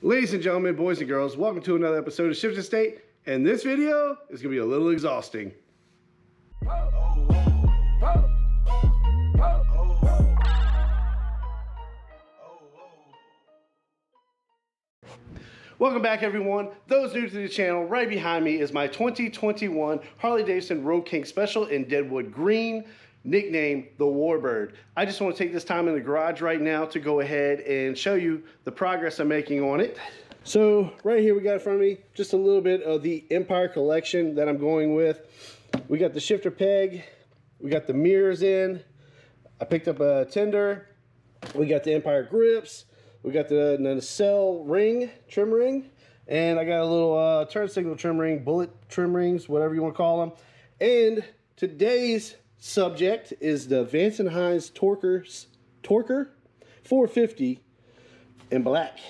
Ladies and gentlemen, boys and girls, welcome to another episode of Shifted State, and this video is going to be a little exhausting. Welcome back, everyone. Those new to the channel, right behind me is my 2021 Harley Davidson Road King Special in Deadwood Green, nicknamed the Warbird. I just want to take this time in the garage right now to go ahead and show you the progress I'm making on it. So right here we got in front of me just a little bit of the Empire collection that I'm going with. We got the shifter peg, we got the mirrors in, I picked up a tender, we got the Empire grips, we got the nacelle ring, trim ring, and I got a little turn signal trim ring, bullet trim rings, whatever you want to call them. And today's subject is the Vance and Hines Torquer 450 in black.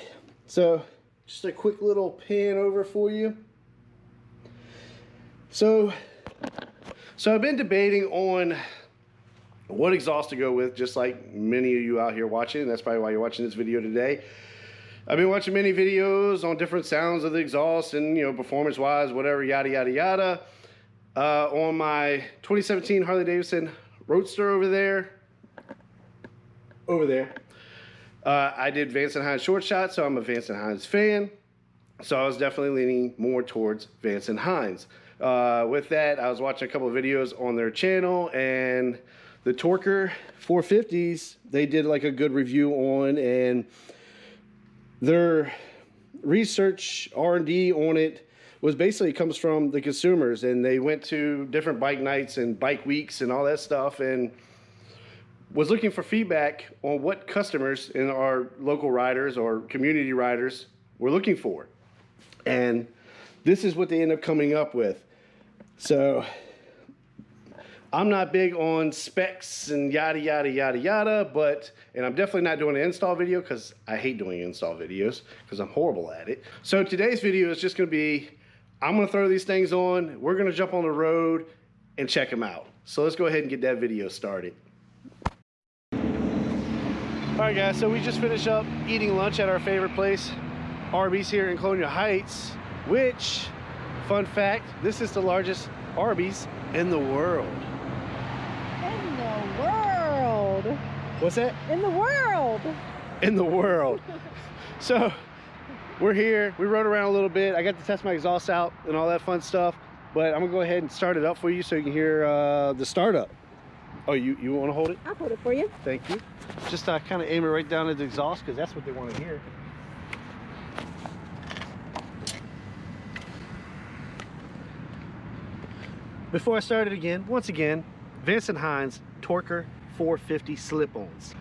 So just a quick little pan over for you. So I've been debating on what exhaust to go with, just like many of you out here watching, and that's probably why you're watching this video today. I've been watching many videos on different sounds of the exhaust and, you know, performance wise, whatever, yada yada yada. On my 2017 Harley Davidson Roadster over there, I did Vance and Hines short shot, so I'm a Vance and Hines fan. So I was definitely leaning more towards Vance and Hines. With that, I was watching a couple of videos on their channel, and the Torquer 450s, they did like a good review on, and their research R&D on it was basically comes from the consumers, and they went to different bike nights and bike weeks and all that stuff, and was looking for feedback on what customers in our local riders or community riders were looking for. And this is what they end up coming up with. So I'm not big on specs and yada yada yada yada, and I'm definitely not doing an install video because I hate doing install videos because I'm horrible at it. So today's video is just going to be, I'm going to throw these things on, we're going to jump on the road and check them out. So let's go ahead and get that video started. Alright guys, so we just finished up eating lunch at our favorite place, Arby's here in Colonial Heights, which, fun fact, this is the largest Arby's in the world. In the world. What's that? In the world. In the world. So we're here, we rode around a little bit. I got to test my exhaust out and all that fun stuff, but I'm gonna go ahead and start it up for you so you can hear the startup. Oh, you want to hold it? I'll hold it for you. Thank you. Just kind of aim it right down at the exhaust because that's what they want to hear. Before I start it again, once again, Vance and Hines Torquer 450 slip-ons.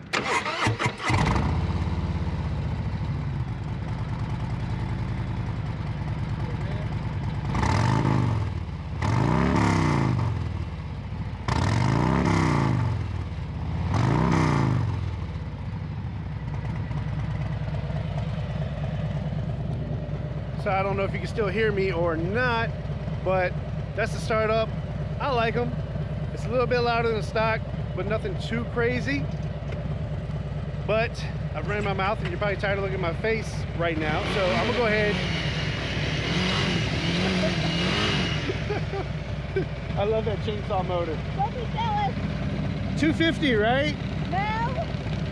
So I don't know if you can still hear me or not, but that's the startup. I like them. It's a little bit louder than stock, but nothing too crazy. But I've ran my mouth and you're probably tired of looking at my face right now. So I'm gonna go ahead. I love that chainsaw motor. Don't be jealous. 250, right? No.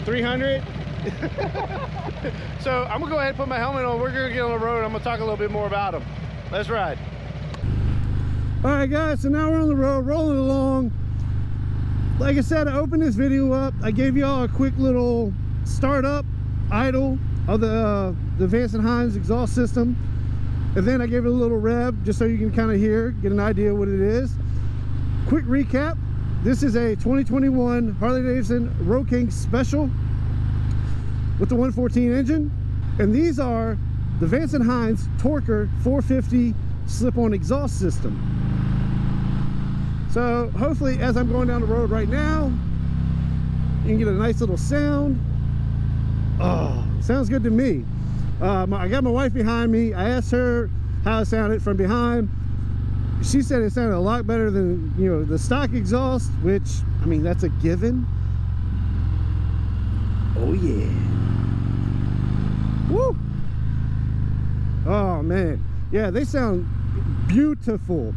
300. So I'm gonna go ahead and put my helmet on. We're gonna get on the road. I'm gonna talk a little bit more about them. Let's ride. All right guys, so now we're on the road, rolling along. Like I said, I opened this video up. I gave y'all a quick little startup idle of the Vance and Hines exhaust system, and then I gave it a little rev just so you can kind of hear, get an idea what it is. Quick recap: this is a 2021 Harley Davidson Road King Special with the 114 engine, and these are the Vance and Hines Torquer 450 slip-on exhaust system. So hopefully, as I'm going down the road right now, you can get a nice little sound. Oh, sounds good to me. I got my wife behind me. I asked her how it sounded from behind. She said it sounded a lot better than, you know, the stock exhaust, which, I mean, that's a given. Oh yeah. Woo! Oh man, yeah, they sound beautiful.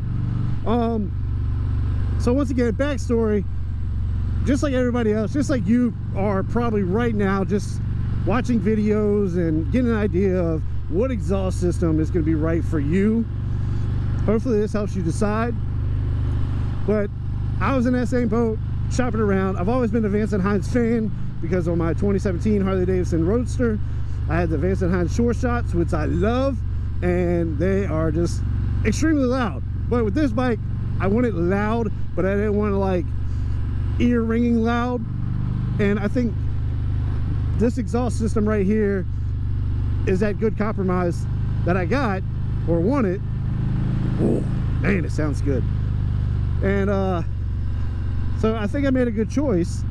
So once again, backstory, just like everybody else, just like you are probably right now, just watching videos and getting an idea of what exhaust system is going to be right for you. Hopefully this helps you decide. But I was in that same boat, shopping around. I've always been a Vance and Hines fan because on my 2017 Harley Davidson Roadster, I had the Vance and Hines short shots, which I love, and they are just extremely loud. But with this bike, I want it loud, but I didn't want to like ear ringing loud. And I think this exhaust system right here is that good compromise that I got or wanted. Oh man, it sounds good. And so I think I made a good choice,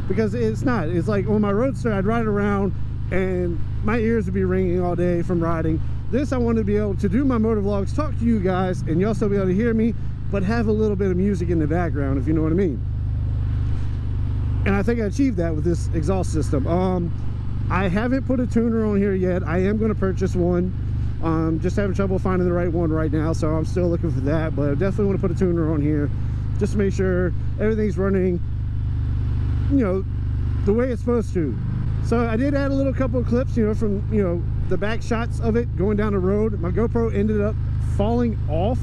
because it's like on my Roadster, I'd ride around and my ears would be ringing all day from riding. This, I wanted to be able to do my motor vlogs, talk to you guys, and you also be able to hear me, but have a little bit of music in the background, if you know what I mean. And I think I achieved that with this exhaust system. I haven't put a tuner on here yet. I am going to purchase one. Just having trouble finding the right one right now, so I'm still looking for that. But I definitely want to put a tuner on here just to make sure everything's running, you know, the way it's supposed to. So I did add a little couple of clips, you know, from, you know, the back shots of it going down the road. My GoPro ended up falling off.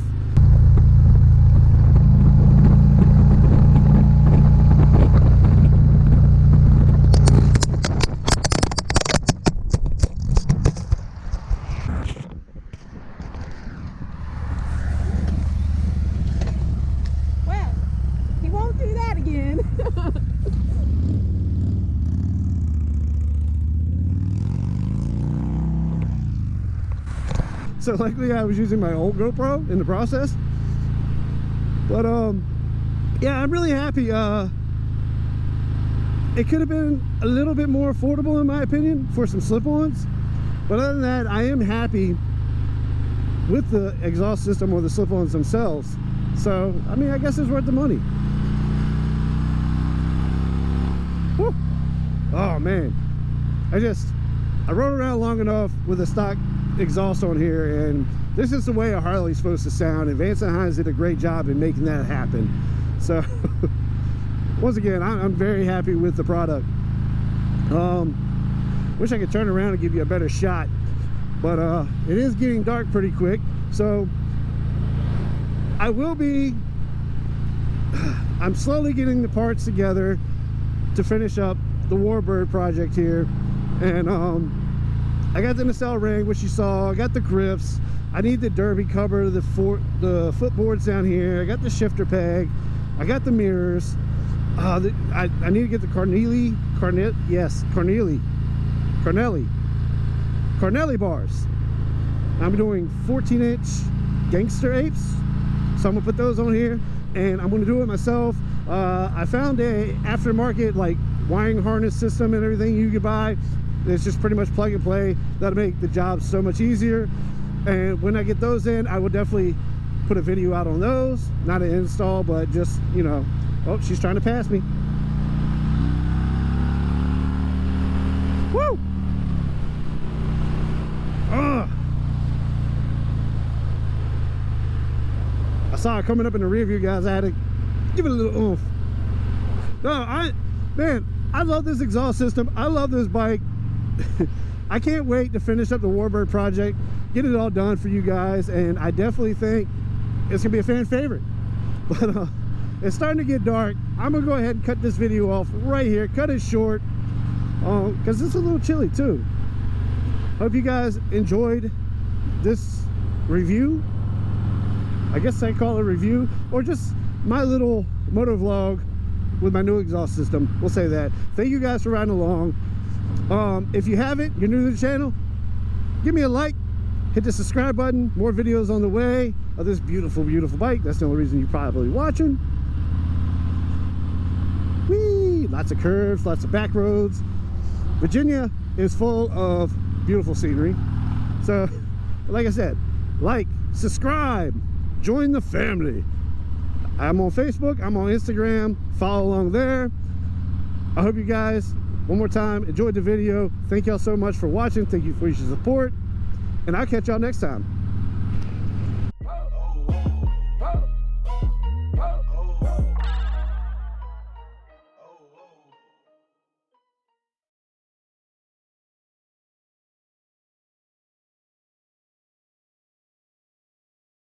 Well, he won't do that again. So luckily I was using my old GoPro in the process. But yeah, I'm really happy. It could have been a little bit more affordable in my opinion for some slip-ons, but other than that, I am happy with the exhaust system or the slip-ons themselves. So I mean, I guess it's worth the money. Woo. Oh man, I rode around long enough with a stock exhaust on here, and this is the way a Harley's supposed to sound, and Vance and Hines did a great job in making that happen. So once again, I'm very happy with the product. Wish I could turn around and give you a better shot, but it is getting dark pretty quick, so I'm slowly getting the parts together to finish up the Warbird project here. And I got the nacelle ring, which you saw. I got the grips. I need the derby cover, the footboards down here. I got the shifter peg. I got the mirrors. I need to get the Carnelli bars. I'm doing 14-inch Gangster Apes, so I'm gonna put those on here, and I'm gonna do it myself. I found a aftermarket like wiring harness system and everything you could buy. It's just pretty much plug and play. That'll make the job so much easier. And when I get those in, I will definitely put a video out on those. Not an install, but just, you know. Oh, she's trying to pass me. Woo! I saw it coming up in the rear view, guys. I had to give it a little oomph. No, man, I love this exhaust system. I love this bike. I can't wait to finish up the Warbird project, get it all done for you guys, and I definitely think it's gonna be a fan favorite. But it's starting to get dark. I'm gonna go ahead and cut this video off right here, cut it short, because it's a little chilly too. Hope you guys enjoyed this review. I guess I call it a review, or just my little motor vlog with my new exhaust system. We'll say that. Thank you guys for riding along. If you haven't, you're new to the channel, give me a like, hit the subscribe button. More videos on the way of this beautiful, beautiful bike. That's the only reason you're probably watching. Whee! Lots of curves, lots of back roads. Virginia is full of beautiful scenery. So, like I said, like, subscribe, join the family. I'm on Facebook, I'm on Instagram, follow along there. I hope you guys, one more time, enjoyed the video. Thank y'all so much for watching. Thank you for your support. and I'll catch y'all next time.